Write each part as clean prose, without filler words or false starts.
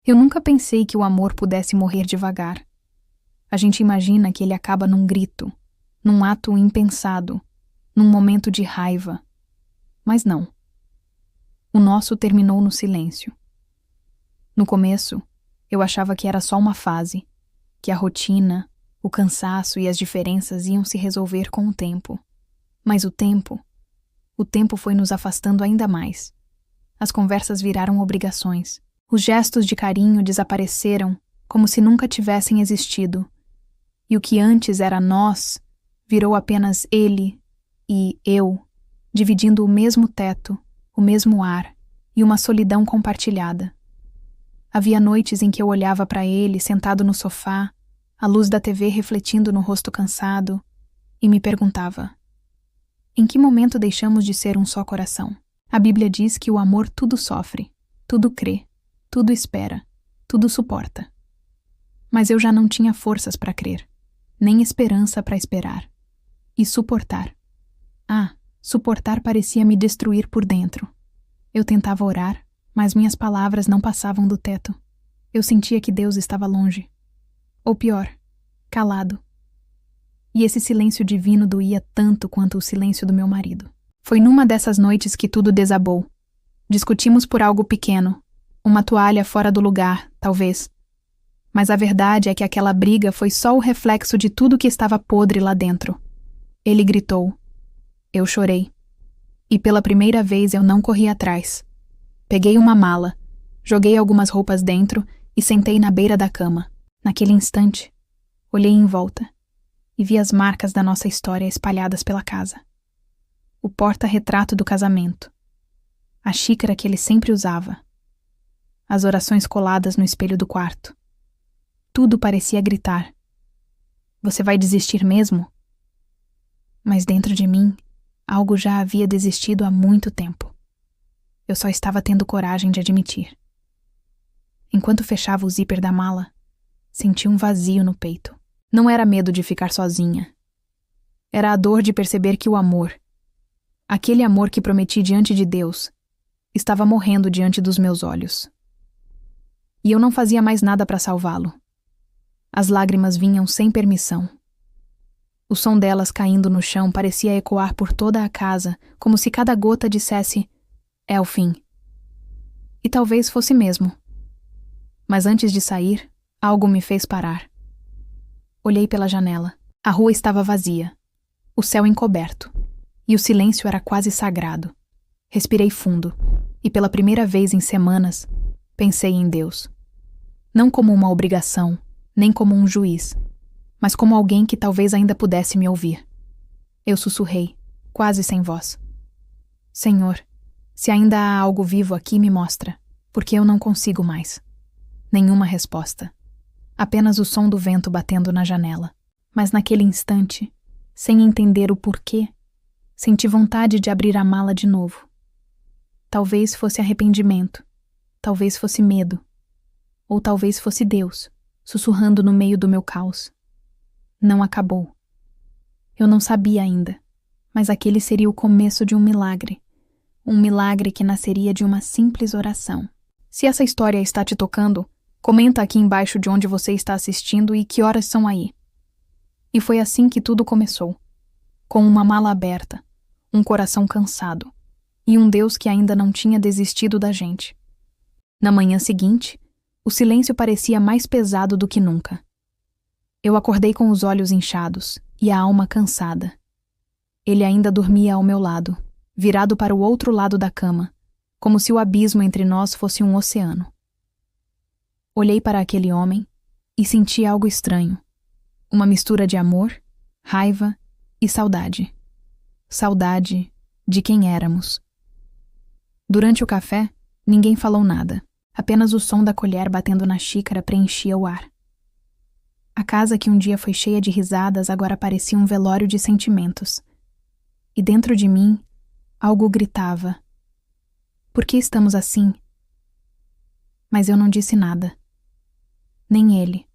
Eu nunca pensei que o amor pudesse morrer devagar. A gente imagina que ele acaba num grito, num ato impensado, num momento de raiva. Mas não. O nosso terminou no silêncio. No começo, eu achava que era só uma fase, que a rotina, o cansaço e as diferenças iam se resolver com o tempo. Mas o tempo foi nos afastando ainda mais. As conversas viraram obrigações. Os gestos de carinho desapareceram como se nunca tivessem existido. E o que antes era nós, virou apenas ele e eu, dividindo o mesmo teto, o mesmo ar e uma solidão compartilhada. Havia noites em que eu olhava para ele sentado no sofá, a luz da TV refletindo no rosto cansado, e me perguntava: em que momento deixamos de ser um só coração? A Bíblia diz que o amor tudo sofre, tudo crê, tudo espera, tudo suporta. Mas eu já não tinha forças para crer, nem esperança para esperar. E suportar. Suportar parecia me destruir por dentro. Eu tentava orar, mas minhas palavras não passavam do teto. Eu sentia que Deus estava longe. Ou pior, calado. E esse silêncio divino doía tanto quanto o silêncio do meu marido. Foi numa dessas noites que tudo desabou. Discutimos por algo pequeno, uma toalha fora do lugar, talvez. Mas a verdade é que aquela briga foi só o reflexo de tudo que estava podre lá dentro. Ele gritou. Eu chorei. E pela primeira vez eu não corri atrás. Peguei uma mala, joguei algumas roupas dentro e sentei na beira da cama. Naquele instante, olhei em volta e vi as marcas da nossa história espalhadas pela casa. O porta-retrato do casamento. A xícara que ele sempre usava. As orações coladas no espelho do quarto. Tudo parecia gritar: você vai desistir mesmo? Mas dentro de mim, algo já havia desistido há muito tempo. Eu só estava tendo coragem de admitir. Enquanto fechava o zíper da mala, senti um vazio no peito. Não era medo de ficar sozinha. Era a dor de perceber que o amor, aquele amor que prometi diante de Deus, estava morrendo diante dos meus olhos. E eu não fazia mais nada para salvá-lo. As lágrimas vinham sem permissão. O som delas caindo no chão parecia ecoar por toda a casa, como se cada gota dissesse: é o fim. E talvez fosse mesmo. Mas antes de sair, algo me fez parar. Olhei pela janela. A rua estava vazia, o céu encoberto, e o silêncio era quase sagrado. Respirei fundo, e pela primeira vez em semanas, pensei em Deus. Não como uma obrigação, nem como um juiz, mas como alguém que talvez ainda pudesse me ouvir. Eu sussurrei, quase sem voz: Senhor, se ainda há algo vivo aqui, me mostra, porque eu não consigo mais. Nenhuma resposta. Apenas o som do vento batendo na janela. Mas naquele instante, sem entender o porquê, senti vontade de abrir a mala de novo. Talvez fosse arrependimento, talvez fosse medo, ou talvez fosse Deus, sussurrando no meio do meu caos. Não acabou. Eu não sabia ainda, mas aquele seria o começo de um milagre que nasceria de uma simples oração. Se essa história está te tocando, comenta aqui embaixo de onde você está assistindo e que horas são aí. E foi assim que tudo começou. Com uma mala aberta, um coração cansado e um Deus que ainda não tinha desistido da gente. Na manhã seguinte, o silêncio parecia mais pesado do que nunca. Eu acordei com os olhos inchados e a alma cansada. Ele ainda dormia ao meu lado, virado para o outro lado da cama, como se o abismo entre nós fosse um oceano. Olhei para aquele homem e senti algo estranho. Uma mistura de amor, raiva e saudade. Saudade de quem éramos. Durante o café, ninguém falou nada. Apenas o som da colher batendo na xícara preenchia o ar. A casa que um dia foi cheia de risadas agora parecia um velório de sentimentos. E dentro de mim, algo gritava: por que estamos assim? Mas eu não disse nada. Nem ele.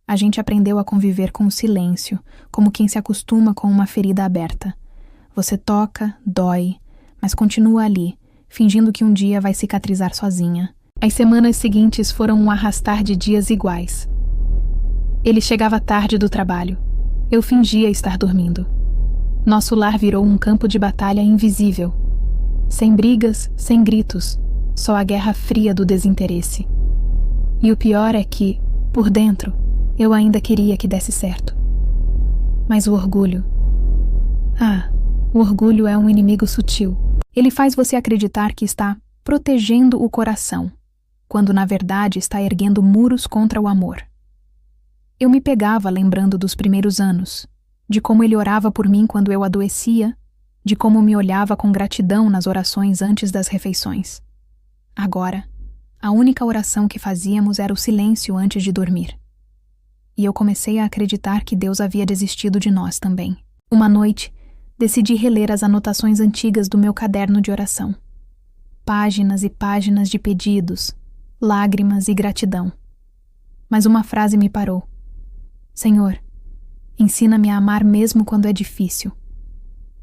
A gente aprendeu a conviver com o silêncio, como quem se acostuma com uma ferida aberta. Você toca, dói, mas continua ali, fingindo que um dia vai cicatrizar sozinha. As semanas seguintes foram um arrastar de dias iguais. Ele chegava tarde do trabalho. Eu fingia estar dormindo. Nosso lar virou um campo de batalha invisível. Sem brigas, sem gritos, só a guerra fria do desinteresse. E o pior é que, por dentro, eu ainda queria que desse certo. Mas o orgulho... o orgulho é um inimigo sutil. Ele faz você acreditar que está protegendo o coração, quando na verdade está erguendo muros contra o amor. Eu me pegava lembrando dos primeiros anos, de como ele orava por mim quando eu adoecia, de como me olhava com gratidão nas orações antes das refeições. Agora, a única oração que fazíamos era o silêncio antes de dormir. E eu comecei a acreditar que Deus havia desistido de nós também. Uma noite, decidi reler as anotações antigas do meu caderno de oração. Páginas e páginas de pedidos, lágrimas e gratidão. Mas uma frase me parou. Senhor, ensina-me a amar mesmo quando é difícil.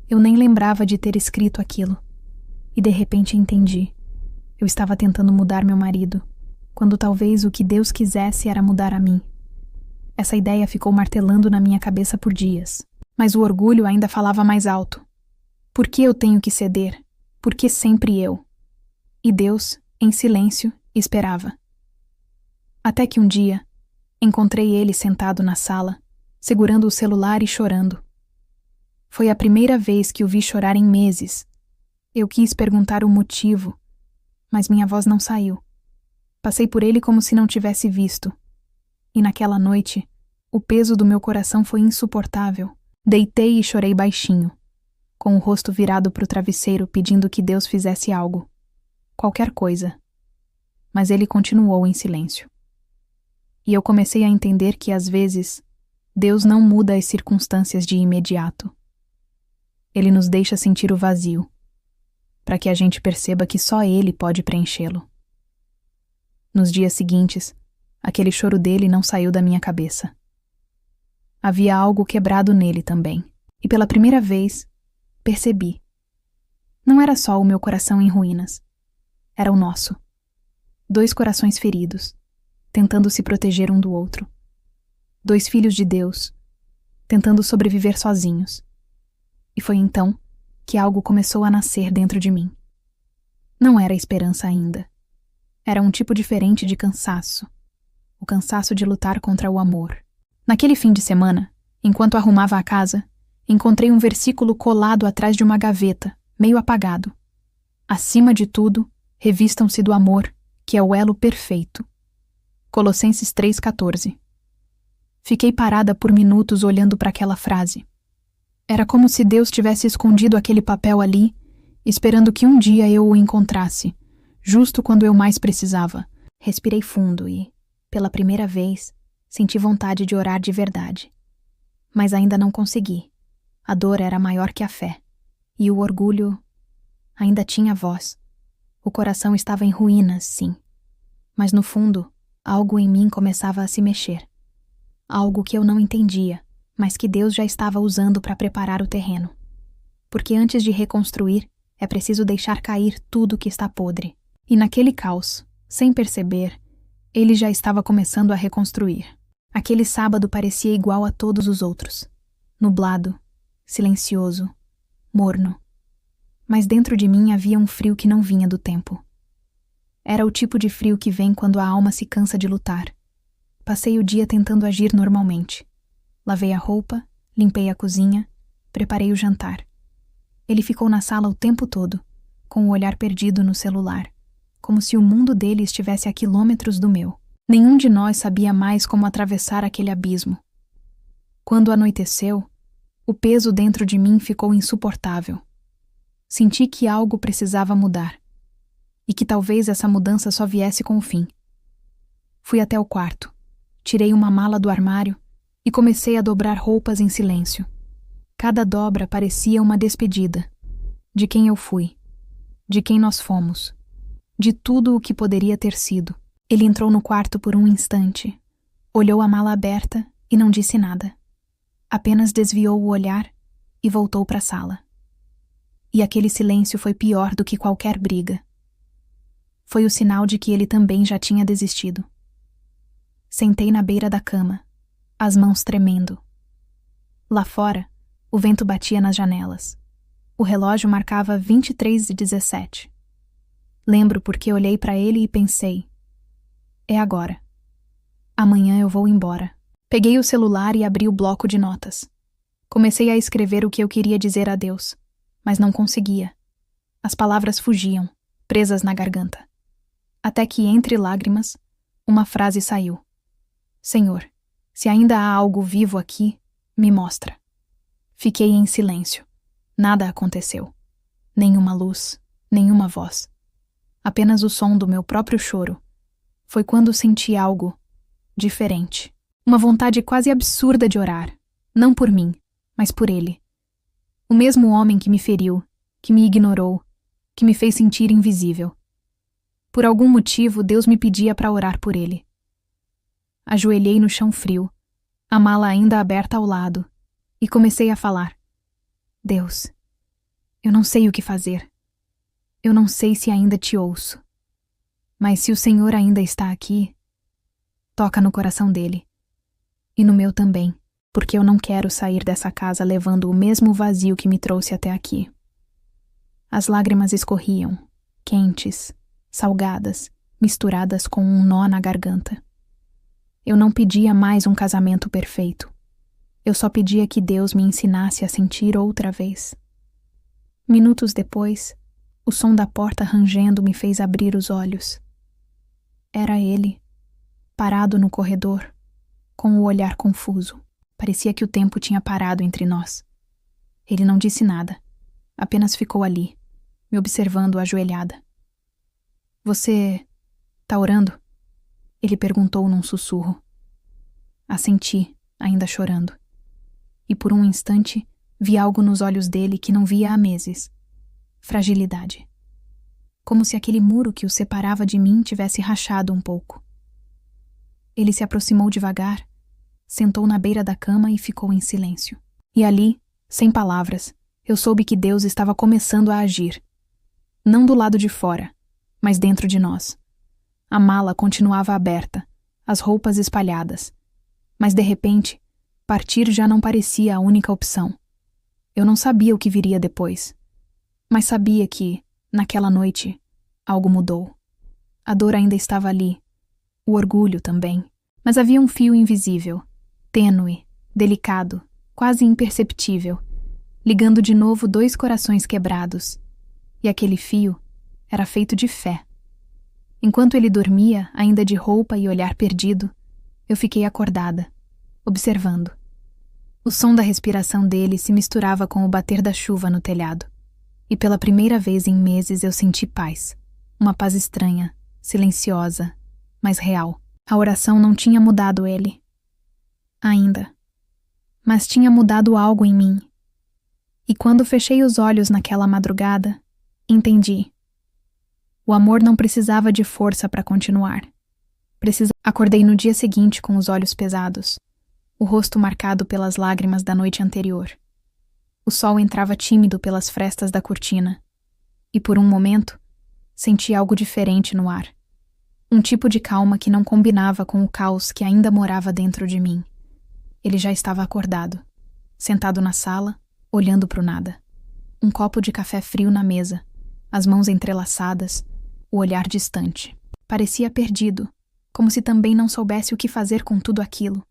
Eu nem lembrava de ter escrito aquilo. E de repente entendi. Eu estava tentando mudar meu marido, quando talvez o que Deus quisesse era mudar a mim. Essa ideia ficou martelando na minha cabeça por dias. Mas o orgulho ainda falava mais alto. Por que eu tenho que ceder? Por que sempre eu? E Deus, em silêncio, esperava. Até que um dia, encontrei ele sentado na sala, segurando o celular e chorando. Foi a primeira vez que o vi chorar em meses. Eu quis perguntar o motivo, mas minha voz não saiu. Passei por ele como se não tivesse visto. E naquela noite, o peso do meu coração foi insuportável. Deitei e chorei baixinho, com o rosto virado para o travesseiro pedindo que Deus fizesse algo. Qualquer coisa. Mas ele continuou em silêncio. E eu comecei a entender que, às vezes, Deus não muda as circunstâncias de imediato. Ele nos deixa sentir o vazio, para que a gente perceba que só Ele pode preenchê-lo. Nos dias seguintes, aquele choro dele não saiu da minha cabeça. Havia algo quebrado nele também, e pela primeira vez, percebi. Não era só o meu coração em ruínas, era o nosso. 2 corações feridos, tentando se proteger um do outro. 2 filhos de Deus, tentando sobreviver sozinhos. E foi então que algo começou a nascer dentro de mim. Não era esperança ainda. Era um tipo diferente de cansaço. O cansaço de lutar contra o amor. Naquele fim de semana, enquanto arrumava a casa, encontrei um versículo colado atrás de uma gaveta, meio apagado. Acima de tudo, revistam-se do amor, que é o elo perfeito. Colossenses 3,14. Fiquei parada por minutos olhando para aquela frase. Era como se Deus tivesse escondido aquele papel ali, esperando que um dia eu o encontrasse, justo quando eu mais precisava. Respirei fundo e, pela primeira vez, senti vontade de orar de verdade. Mas ainda não consegui. A dor era maior que a fé. E o orgulho ainda tinha voz. O coração estava em ruínas, sim. Mas no fundo, algo em mim começava a se mexer. Algo que eu não entendia, mas que Deus já estava usando para preparar o terreno. Porque antes de reconstruir, é preciso deixar cair tudo que está podre. E naquele caos, sem perceber, ele já estava começando a reconstruir. Aquele sábado parecia igual a todos os outros. Nublado, silencioso, morno. Mas dentro de mim havia um frio que não vinha do tempo. Era o tipo de frio que vem quando a alma se cansa de lutar. Passei o dia tentando agir normalmente. Lavei a roupa, limpei a cozinha, preparei o jantar. Ele ficou na sala o tempo todo, com o olhar perdido no celular, como se o mundo dele estivesse a quilômetros do meu. Nenhum de nós sabia mais como atravessar aquele abismo. Quando anoiteceu, o peso dentro de mim ficou insuportável. Senti que algo precisava mudar, e que talvez essa mudança só viesse com o fim. Fui até o quarto, tirei uma mala do armário e comecei a dobrar roupas em silêncio. Cada dobra parecia uma despedida, de quem eu fui, de quem nós fomos, de tudo o que poderia ter sido. Ele entrou no quarto por um instante, olhou a mala aberta e não disse nada. Apenas desviou o olhar e voltou para a sala. E aquele silêncio foi pior do que qualquer briga. Foi o sinal de que ele também já tinha desistido. Sentei na beira da cama, as mãos tremendo. Lá fora, o vento batia nas janelas. O relógio marcava 23h17. Lembro porque olhei para ele e pensei: é agora. Amanhã eu vou embora. Peguei o celular e abri o bloco de notas. Comecei a escrever o que eu queria dizer a Deus, mas não conseguia. As palavras fugiam, presas na garganta. Até que, entre lágrimas, uma frase saiu: Senhor, se ainda há algo vivo aqui, me mostra. Fiquei em silêncio. Nada aconteceu. Nenhuma luz, nenhuma voz. Apenas o som do meu próprio choro. Foi quando senti algo diferente. Uma vontade quase absurda de orar. Não por mim, mas por ele. O mesmo homem que me feriu, que me ignorou, que me fez sentir invisível. Por algum motivo, Deus me pedia para orar por ele. Ajoelhei no chão frio, a mala ainda aberta ao lado, e comecei a falar: Deus, eu não sei o que fazer. Eu não sei se ainda te ouço. Mas se o Senhor ainda está aqui, toca no coração dele. E no meu também, porque eu não quero sair dessa casa levando o mesmo vazio que me trouxe até aqui. As lágrimas escorriam, quentes, salgadas, misturadas com um nó na garganta. Eu não pedia mais um casamento perfeito. Eu só pedia que Deus me ensinasse a sentir outra vez. Minutos depois, o som da porta rangendo me fez abrir os olhos. Era ele, parado no corredor, com o olhar confuso. Parecia que o tempo tinha parado entre nós. Ele não disse nada, apenas ficou ali, me observando ajoelhada. Você tá orando? Ele perguntou num sussurro. Assenti, ainda chorando. E por um instante, vi algo nos olhos dele que não via há meses. Fragilidade. Como se aquele muro que o separava de mim tivesse rachado um pouco. Ele se aproximou devagar, sentou na beira da cama e ficou em silêncio. E ali, sem palavras, eu soube que Deus estava começando a agir. Não do lado de fora, mas dentro de nós. A mala continuava aberta, as roupas espalhadas. Mas de repente, partir já não parecia a única opção. Eu não sabia o que viria depois. Mas sabia que, naquela noite, algo mudou. A dor ainda estava ali. O orgulho também. Mas havia um fio invisível, tênue, delicado, quase imperceptível, ligando de novo dois corações quebrados. E aquele fio era feito de fé. Enquanto ele dormia, ainda de roupa e olhar perdido, eu fiquei acordada, observando. O som da respiração dele se misturava com o bater da chuva no telhado. E pela primeira vez em meses eu senti paz. Uma paz estranha, silenciosa, mas real. A oração não tinha mudado ele. Ainda. Mas tinha mudado algo em mim. E quando fechei os olhos naquela madrugada, entendi. O amor não precisava de força para continuar. Acordei no dia seguinte com os olhos pesados, o rosto marcado pelas lágrimas da noite anterior. O sol entrava tímido pelas frestas da cortina, e por um momento, senti algo diferente no ar. Um tipo de calma que não combinava com o caos que ainda morava dentro de mim. Ele já estava acordado, sentado na sala, olhando para o nada. Um copo de café frio na mesa, as mãos entrelaçadas, o olhar distante. Parecia perdido, como se também não soubesse o que fazer com tudo aquilo.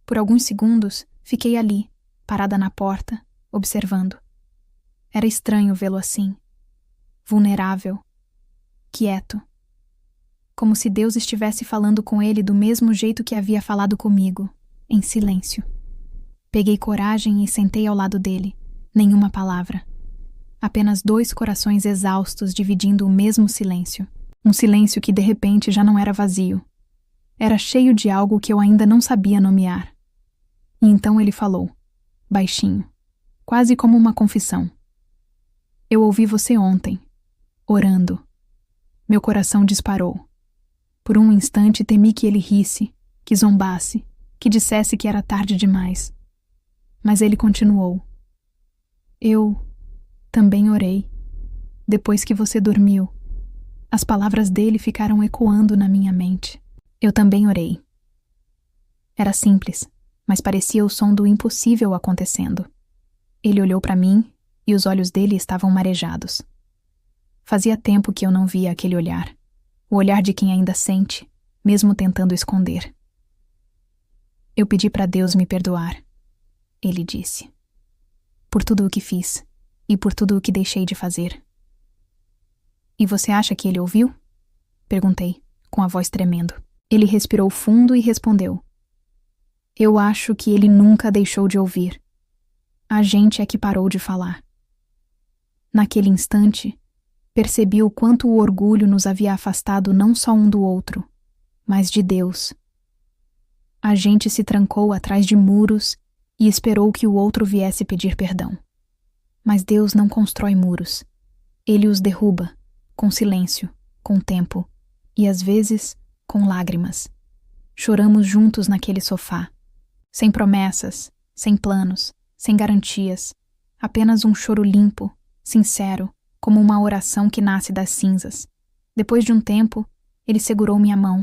Por alguns segundos, fiquei ali, parada na porta, observando. Era estranho vê-lo assim, vulnerável, quieto, como se Deus estivesse falando com ele do mesmo jeito que havia falado comigo, em silêncio. Peguei coragem e sentei ao lado dele, nenhuma palavra. Apenas dois corações exaustos dividindo o mesmo silêncio. Um silêncio que de repente já não era vazio. Era cheio de algo que eu ainda não sabia nomear. E então ele falou, baixinho, quase como uma confissão. Eu ouvi você ontem, orando. Meu coração disparou. Por um instante temi que ele risse, que zombasse, que dissesse que era tarde demais. Mas ele continuou. Eu também orei, depois que você dormiu. As palavras dele ficaram ecoando na minha mente. Eu também orei. Era simples, mas parecia o som do impossível acontecendo. Ele olhou para mim e os olhos dele estavam marejados. Fazia tempo que eu não via aquele olhar. O olhar de quem ainda sente, mesmo tentando esconder. Eu pedi para Deus me perdoar, ele disse. Por tudo o que fiz e por tudo o que deixei de fazer. E você acha que ele ouviu? Perguntei, com a voz tremendo. Ele respirou fundo e respondeu. Eu acho que ele nunca deixou de ouvir. A gente é que parou de falar. Naquele instante, percebi o quanto o orgulho nos havia afastado não só um do outro, mas de Deus. A gente se trancou atrás de muros e esperou que o outro viesse pedir perdão. Mas Deus não constrói muros. Ele os derruba, com silêncio, com tempo, e às vezes, com lágrimas. Choramos juntos naquele sofá, sem promessas, sem planos, sem garantias, apenas um choro limpo, sincero, como uma oração que nasce das cinzas. Depois de um tempo, ele segurou minha mão,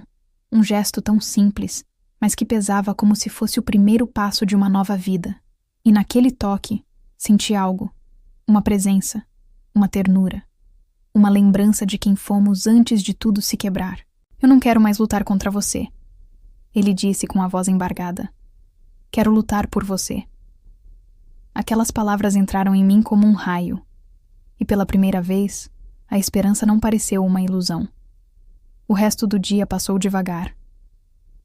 um gesto tão simples, mas que pesava como se fosse o primeiro passo de uma nova vida. E naquele toque, senti algo, uma presença, uma ternura, uma lembrança de quem fomos antes de tudo se quebrar. Eu não quero mais lutar contra você, ele disse com a voz embargada. Quero lutar por você. Aquelas palavras entraram em mim como um raio. E pela primeira vez, a esperança não pareceu uma ilusão. O resto do dia passou devagar.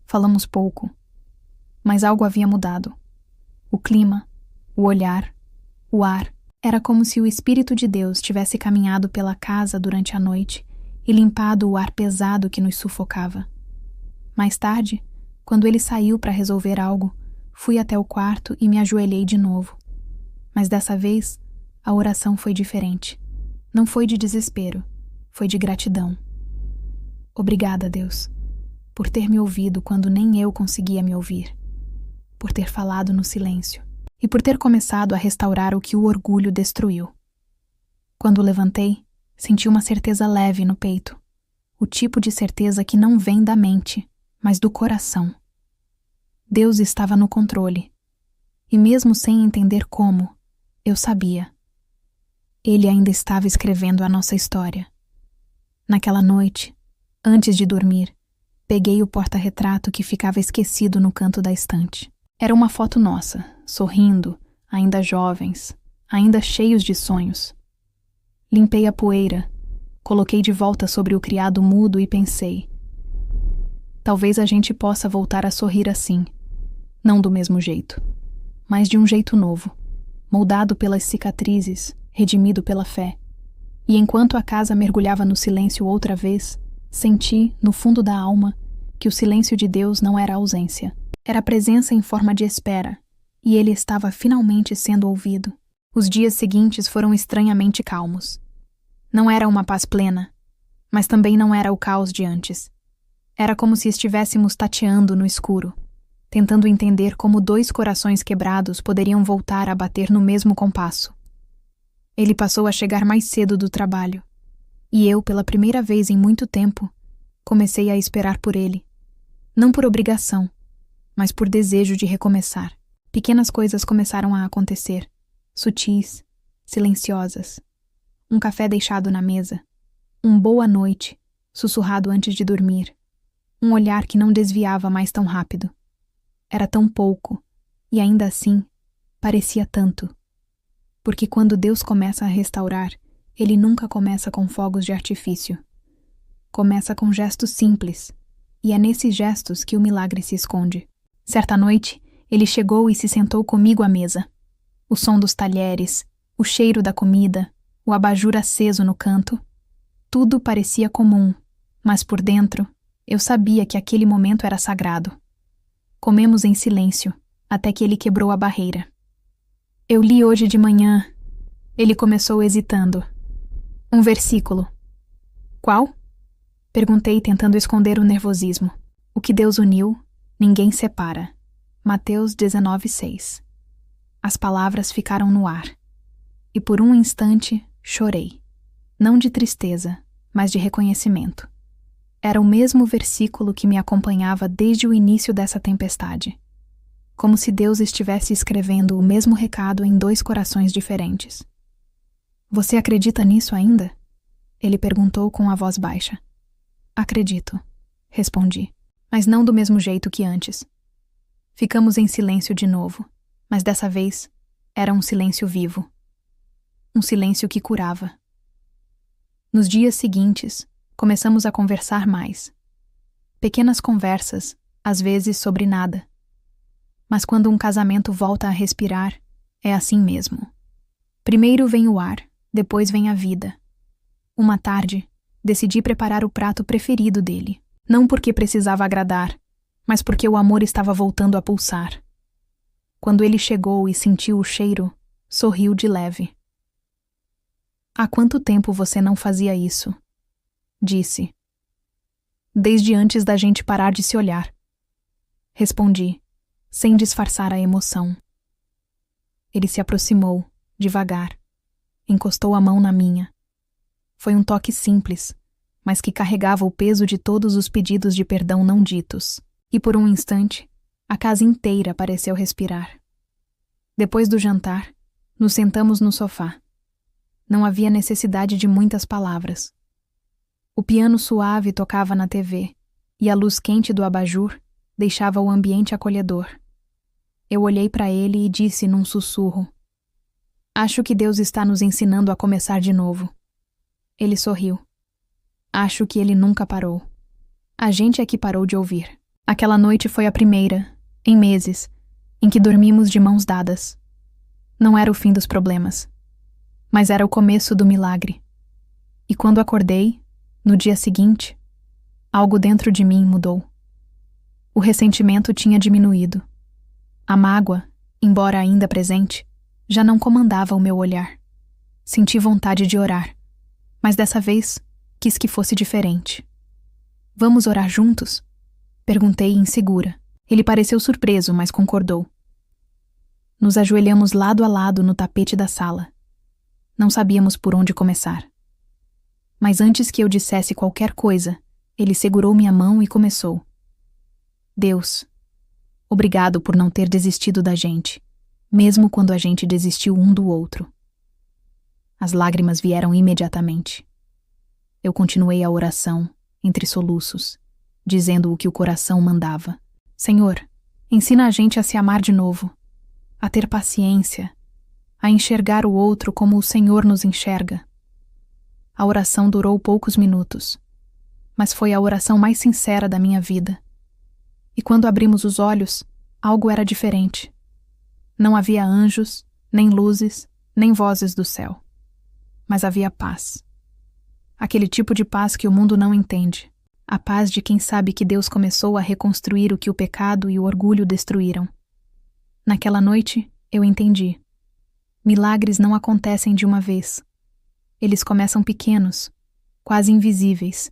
Falamos pouco, mas algo havia mudado. O clima, o olhar, o ar. Era como se o Espírito de Deus tivesse caminhado pela casa durante a noite e limpado o ar pesado que nos sufocava. Mais tarde, quando ele saiu para resolver algo, fui até o quarto e me ajoelhei de novo. Mas dessa vez, a oração foi diferente. Não foi de desespero, foi de gratidão. Obrigada, Deus, por ter me ouvido quando nem eu conseguia me ouvir, por ter falado no silêncio e por ter começado a restaurar o que o orgulho destruiu. Quando levantei, senti uma certeza leve no peito, o tipo de certeza que não vem da mente, mas do coração. Deus estava no controle, e mesmo sem entender como, eu sabia. Ele ainda estava escrevendo a nossa história. Naquela noite, antes de dormir, peguei o porta-retrato que ficava esquecido no canto da estante. Era uma foto nossa, sorrindo, ainda jovens, ainda cheios de sonhos. Limpei a poeira, coloquei de volta sobre o criado mudo e pensei: talvez a gente possa voltar a sorrir assim, não do mesmo jeito, mas de um jeito novo, moldado pelas cicatrizes, redimido pela fé. E enquanto a casa mergulhava no silêncio outra vez, senti, no fundo da alma, que o silêncio de Deus não era ausência. Era presença em forma de espera, e ele estava finalmente sendo ouvido. Os dias seguintes foram estranhamente calmos. Não era uma paz plena, mas também não era o caos de antes. Era como se estivéssemos tateando no escuro, tentando entender como dois corações quebrados poderiam voltar a bater no mesmo compasso. Ele passou a chegar mais cedo do trabalho, e eu, pela primeira vez em muito tempo, comecei a esperar por ele. Não por obrigação, mas por desejo de recomeçar. Pequenas coisas começaram a acontecer, sutis, silenciosas. Um café deixado na mesa, um boa noite, sussurrado antes de dormir, um olhar que não desviava mais tão rápido. Era tão pouco, e ainda assim, parecia tanto. Porque quando Deus começa a restaurar, ele nunca começa com fogos de artifício. Começa com gestos simples, e é nesses gestos que o milagre se esconde. Certa noite, ele chegou e se sentou comigo à mesa. O som dos talheres, o cheiro da comida, o abajur aceso no canto. Tudo parecia comum, mas por dentro, eu sabia que aquele momento era sagrado. Comemos em silêncio, até que ele quebrou a barreira. Eu li hoje de manhã. Ele começou hesitando. Um versículo. Qual? Perguntei, tentando esconder o nervosismo. O que Deus uniu, ninguém separa. Mateus 19:6. As palavras ficaram no ar. E por um instante, chorei. Não de tristeza, mas de reconhecimento. Era o mesmo versículo que me acompanhava desde o início dessa tempestade. Como se Deus estivesse escrevendo o mesmo recado em dois corações diferentes. Você acredita nisso ainda? Ele perguntou com a voz baixa. Acredito, respondi, mas não do mesmo jeito que antes. Ficamos em silêncio de novo, mas dessa vez era um silêncio vivo. Um silêncio que curava. Nos dias seguintes, começamos a conversar mais. Pequenas conversas, às vezes sobre nada. Mas quando um casamento volta a respirar, é assim mesmo. Primeiro vem o ar, depois vem a vida. Uma tarde, decidi preparar o prato preferido dele, não porque precisava agradar, mas porque o amor estava voltando a pulsar. Quando ele chegou e sentiu o cheiro, sorriu de leve. Há quanto tempo você não fazia isso? Disse. Desde antes da gente parar de se olhar. Respondi, sem disfarçar a emoção. Ele se aproximou, devagar. Encostou a mão na minha. Foi um toque simples, mas que carregava o peso de todos os pedidos de perdão não ditos. E por um instante, a casa inteira pareceu respirar. Depois do jantar, nos sentamos no sofá. Não havia necessidade de muitas palavras. O piano suave tocava na TV, e a luz quente do abajur deixava o ambiente acolhedor. Eu olhei para ele e disse num sussurro: Acho que Deus está nos ensinando a começar de novo. Ele sorriu. Acho que ele nunca parou. A gente é que parou de ouvir. Aquela noite foi a primeira, em meses, em que dormimos de mãos dadas. Não era o fim dos problemas, mas era o começo do milagre. E quando acordei, no dia seguinte, algo dentro de mim mudou. O ressentimento tinha diminuído. A mágoa, embora ainda presente, já não comandava o meu olhar. Senti vontade de orar, mas dessa vez quis que fosse diferente. Vamos orar juntos? Perguntei insegura. Ele pareceu surpreso, mas concordou. Nos ajoelhamos lado a lado no tapete da sala. Não sabíamos por onde começar. Mas antes que eu dissesse qualquer coisa, ele segurou minha mão e começou. Deus, obrigado por não ter desistido da gente, mesmo quando a gente desistiu um do outro. As lágrimas vieram imediatamente. Eu continuei a oração, entre soluços, dizendo o que o coração mandava. Senhor, ensina a gente a se amar de novo, a ter paciência, a enxergar o outro como o Senhor nos enxerga. A oração durou poucos minutos, mas foi a oração mais sincera da minha vida. E quando abrimos os olhos, algo era diferente. Não havia anjos, nem luzes, nem vozes do céu. Mas havia paz. Aquele tipo de paz que o mundo não entende. A paz de quem sabe que Deus começou a reconstruir o que o pecado e o orgulho destruíram. Naquela noite, eu entendi. Milagres não acontecem de uma vez. Eles começam pequenos, quase invisíveis,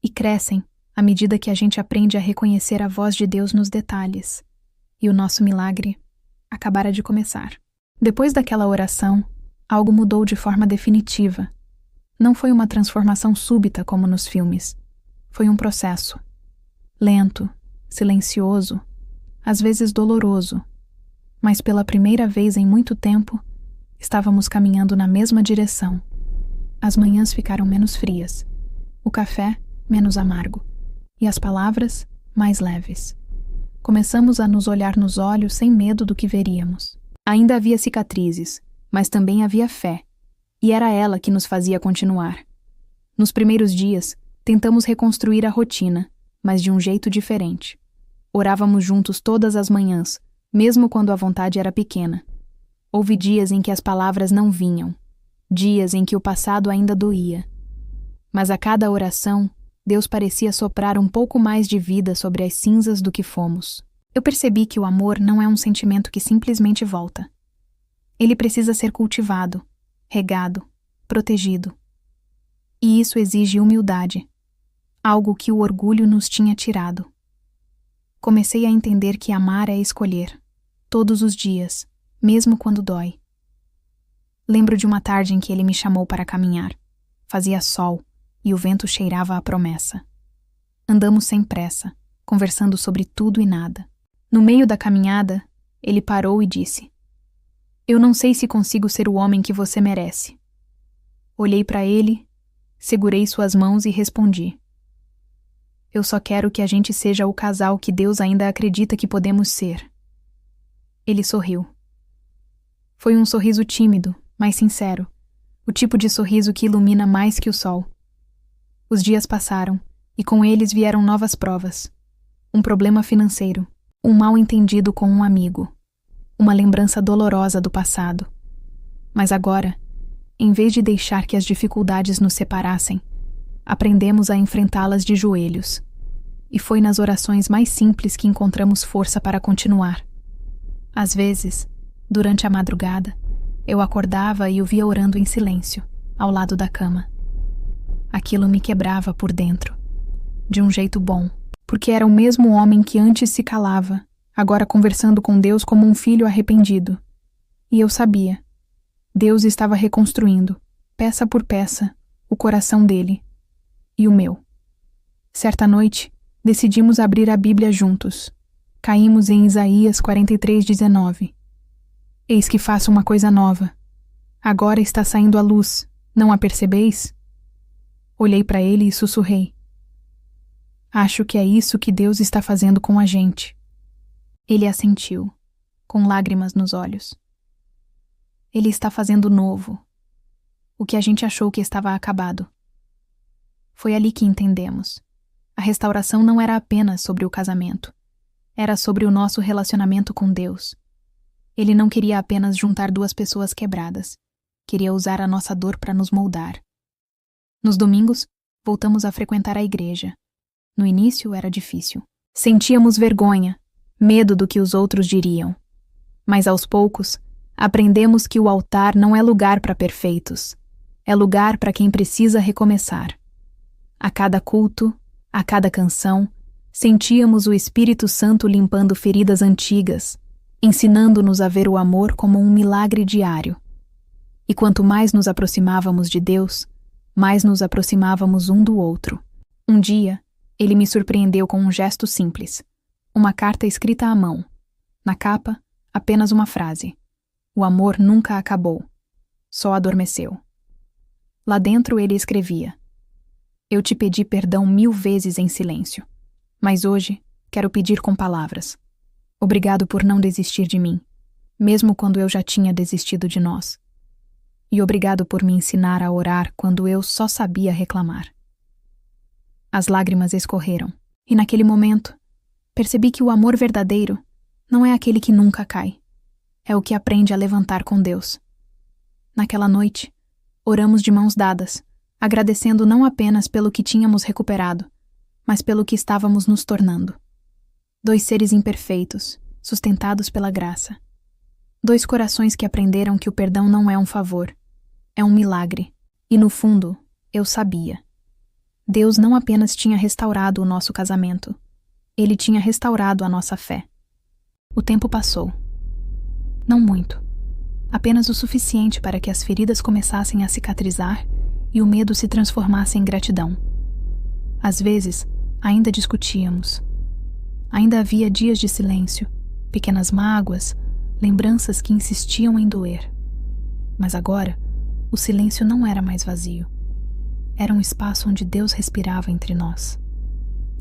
e crescem à medida que a gente aprende a reconhecer a voz de Deus nos detalhes. E o nosso milagre acabara de começar. Depois daquela oração, algo mudou de forma definitiva. Não foi uma transformação súbita como nos filmes. Foi um processo. Lento, silencioso, às vezes doloroso. Mas pela primeira vez em muito tempo, estávamos caminhando na mesma direção. As manhãs ficaram menos frias, o café menos amargo, e as palavras mais leves. Começamos a nos olhar nos olhos sem medo do que veríamos. Ainda havia cicatrizes, mas também havia fé, e era ela que nos fazia continuar. Nos primeiros dias, tentamos reconstruir a rotina, mas de um jeito diferente. Orávamos juntos todas as manhãs, mesmo quando a vontade era pequena. Houve dias em que as palavras não vinham, dias em que o passado ainda doía. Mas a cada oração, Deus parecia soprar um pouco mais de vida sobre as cinzas do que fomos. Eu percebi que o amor não é um sentimento que simplesmente volta. Ele precisa ser cultivado, regado, protegido. E isso exige humildade, algo que o orgulho nos tinha tirado. Comecei a entender que amar é escolher, todos os dias, mesmo quando dói. Lembro de uma tarde em que ele me chamou para caminhar. Fazia sol, e o vento cheirava a promessa. Andamos sem pressa, conversando sobre tudo e nada. No meio da caminhada, ele parou e disse: "Eu não sei se consigo ser o homem que você merece." Olhei para ele, segurei suas mãos e respondi: "Eu só quero que a gente seja o casal que Deus ainda acredita que podemos ser." Ele sorriu. Foi um sorriso tímido, mas sincero, o tipo de sorriso que ilumina mais que o sol. Os dias passaram, e com eles vieram novas provas. Um problema financeiro, um mal-entendido com um amigo, uma lembrança dolorosa do passado. Mas agora, em vez de deixar que as dificuldades nos separassem, aprendemos a enfrentá-las de joelhos. E foi nas orações mais simples que encontramos força para continuar. Às vezes, durante a madrugada, eu acordava e o via orando em silêncio, ao lado da cama. Aquilo me quebrava por dentro, de um jeito bom, porque era o mesmo homem que antes se calava, agora conversando com Deus como um filho arrependido. E eu sabia. Deus estava reconstruindo, peça por peça, o coração dele e o meu. Certa noite, decidimos abrir a Bíblia juntos. Caímos em Isaías 43:19. "Eis que faço uma coisa nova. Agora está saindo a luz, não a percebeis?" Olhei para ele e sussurrei: "Acho que é isso que Deus está fazendo com a gente." Ele assentiu, com lágrimas nos olhos. Ele está fazendo novo, o que a gente achou que estava acabado. Foi ali que entendemos. A restauração não era apenas sobre o casamento. Era sobre o nosso relacionamento com Deus. Ele não queria apenas juntar duas pessoas quebradas. Queria usar a nossa dor para nos moldar. Nos domingos, voltamos a frequentar a igreja. No início era difícil. Sentíamos vergonha, medo do que os outros diriam. Mas aos poucos, aprendemos que o altar não é lugar para perfeitos. É lugar para quem precisa recomeçar. A cada culto, a cada canção, sentíamos o Espírito Santo limpando feridas antigas, ensinando-nos a ver o amor como um milagre diário. E quanto mais nos aproximávamos de Deus, mais nos aproximávamos um do outro. Um dia, ele me surpreendeu com um gesto simples. Uma carta escrita à mão. Na capa, apenas uma frase: "O amor nunca acabou, só adormeceu." Lá dentro ele escrevia: "Eu te pedi perdão 1000 vezes em silêncio, mas hoje quero pedir com palavras. Obrigado por não desistir de mim, mesmo quando eu já tinha desistido de nós. E obrigado por me ensinar a orar quando eu só sabia reclamar." As lágrimas escorreram, e naquele momento, percebi que o amor verdadeiro não é aquele que nunca cai. É o que aprende a levantar com Deus. Naquela noite, oramos de mãos dadas, agradecendo não apenas pelo que tínhamos recuperado, mas pelo que estávamos nos tornando. 2 seres imperfeitos, sustentados pela graça. 2 corações que aprenderam que o perdão não é um favor, é um milagre. E no fundo, eu sabia. Deus não apenas tinha restaurado o nosso casamento, Ele tinha restaurado a nossa fé. O tempo passou. Não muito. Apenas o suficiente para que as feridas começassem a cicatrizar e o medo se transformasse em gratidão. Às vezes, ainda discutíamos. Ainda havia dias de silêncio, pequenas mágoas, lembranças que insistiam em doer. Mas agora, o silêncio não era mais vazio. Era um espaço onde Deus respirava entre nós.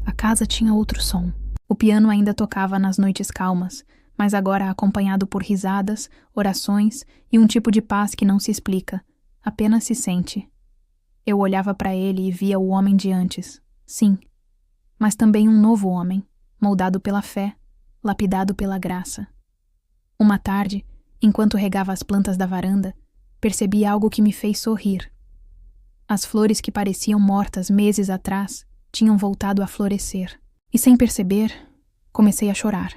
A casa tinha outro som. O piano ainda tocava nas noites calmas, mas agora acompanhado por risadas, orações e um tipo de paz que não se explica, apenas se sente. Eu olhava para ele e via o homem de antes, sim, mas também um novo homem, moldado pela fé, lapidado pela graça. Uma tarde, enquanto regava as plantas da varanda, percebi algo que me fez sorrir. As flores que pareciam mortas meses atrás tinham voltado a florescer, e sem perceber, comecei a chorar.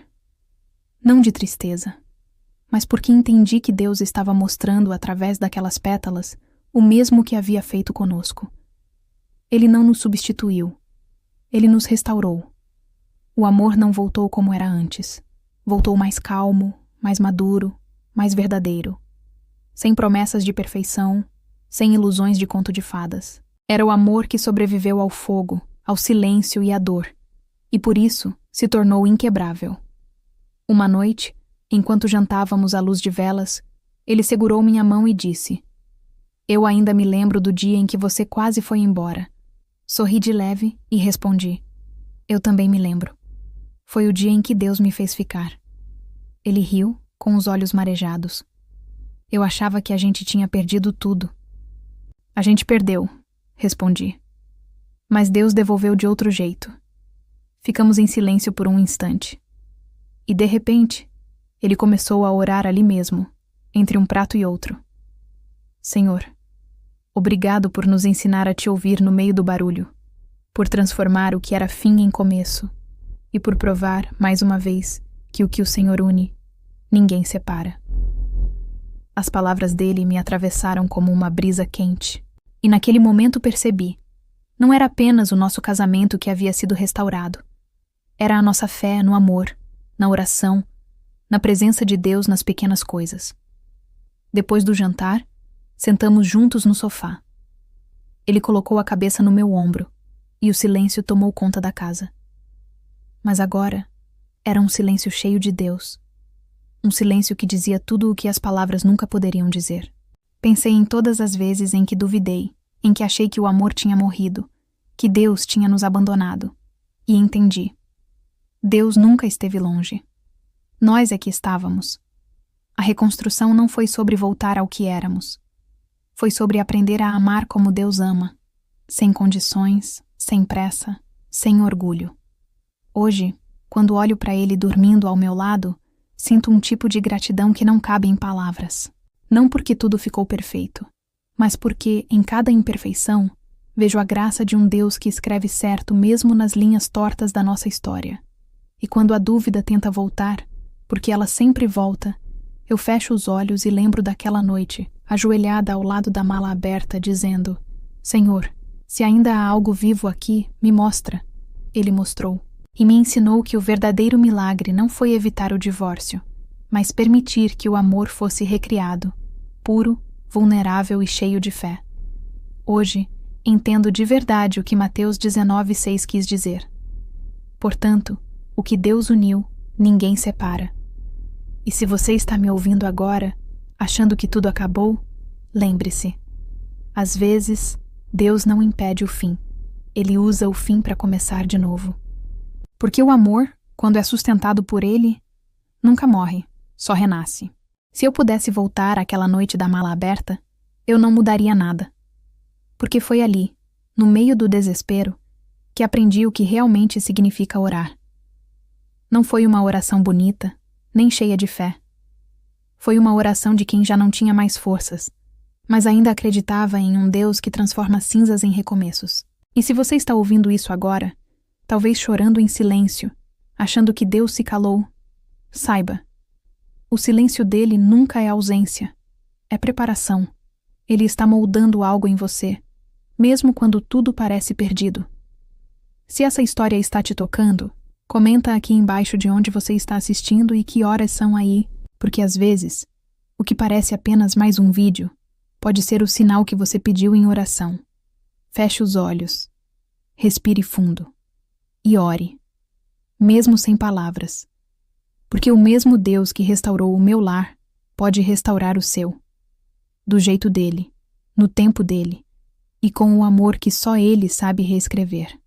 Não de tristeza, mas porque entendi que Deus estava mostrando através daquelas pétalas o mesmo que havia feito conosco. Ele não nos substituiu. Ele nos restaurou. O amor não voltou como era antes. Voltou mais calmo, mais maduro, mais verdadeiro. Sem promessas de perfeição, sem ilusões de conto de fadas. Era o amor que sobreviveu ao fogo, ao silêncio e à dor, e por isso se tornou inquebrável. Uma noite, enquanto jantávamos à luz de velas, ele segurou minha mão e disse: "Eu ainda me lembro do dia em que você quase foi embora." Sorri de leve e respondi: "Eu também me lembro. Foi o dia em que Deus me fez ficar." Ele riu, com os olhos marejados. Eu achava que a gente tinha perdido tudo. "A gente perdeu", respondi. "Mas Deus devolveu de outro jeito." Ficamos em silêncio por um instante. E de repente, ele começou a orar ali mesmo, entre um prato e outro. "Senhor, obrigado por nos ensinar a te ouvir no meio do barulho, por transformar o que era fim em começo, e por provar, mais uma vez, que o Senhor une, ninguém separa." As palavras dele me atravessaram como uma brisa quente, e naquele momento percebi: não era apenas o nosso casamento que havia sido restaurado. Era a nossa fé no amor, na oração, na presença de Deus nas pequenas coisas. Depois do jantar, sentamos juntos no sofá. Ele colocou a cabeça no meu ombro, e o silêncio tomou conta da casa. Mas agora era um silêncio cheio de Deus. Um silêncio que dizia tudo o que as palavras nunca poderiam dizer. Pensei em todas as vezes em que duvidei, em que achei que o amor tinha morrido, que Deus tinha nos abandonado, e entendi. Deus nunca esteve longe. Nós é que estávamos. A reconstrução não foi sobre voltar ao que éramos. Foi sobre aprender a amar como Deus ama, sem condições, sem pressa, sem orgulho. Hoje, quando olho para ele dormindo ao meu lado, sinto um tipo de gratidão que não cabe em palavras. Não porque tudo ficou perfeito, mas porque, em cada imperfeição, vejo a graça de um Deus que escreve certo mesmo nas linhas tortas da nossa história. E quando a dúvida tenta voltar, porque ela sempre volta, eu fecho os olhos e lembro daquela noite, ajoelhada ao lado da mala aberta, dizendo: "Senhor, se ainda há algo vivo aqui, me mostra." Ele mostrou, e me ensinou que o verdadeiro milagre não foi evitar o divórcio, mas permitir que o amor fosse recriado, puro, vulnerável e cheio de fé. Hoje, entendo de verdade o que Mateus 19:6 quis dizer. Portanto, o que Deus uniu, ninguém separa. E se você está me ouvindo agora, achando que tudo acabou, lembre-se. Às vezes, Deus não impede o fim. Ele usa o fim para começar de novo. Porque o amor, quando é sustentado por ele, nunca morre, só renasce. Se eu pudesse voltar àquela noite da mala aberta, eu não mudaria nada. Porque foi ali, no meio do desespero, que aprendi o que realmente significa orar. Não foi uma oração bonita, nem cheia de fé. Foi uma oração de quem já não tinha mais forças, mas ainda acreditava em um Deus que transforma cinzas em recomeços. E se você está ouvindo isso agora, talvez chorando em silêncio, achando que Deus se calou, saiba, o silêncio dele nunca é ausência, é preparação. Ele está moldando algo em você, mesmo quando tudo parece perdido. Se essa história está te tocando, comenta aqui embaixo de onde você está assistindo e que horas são aí, porque às vezes, o que parece apenas mais um vídeo, pode ser o sinal que você pediu em oração. Feche os olhos, respire fundo e ore, mesmo sem palavras, porque o mesmo Deus que restaurou o meu lar pode restaurar o seu, do jeito dele, no tempo dele e com o amor que só ele sabe reescrever.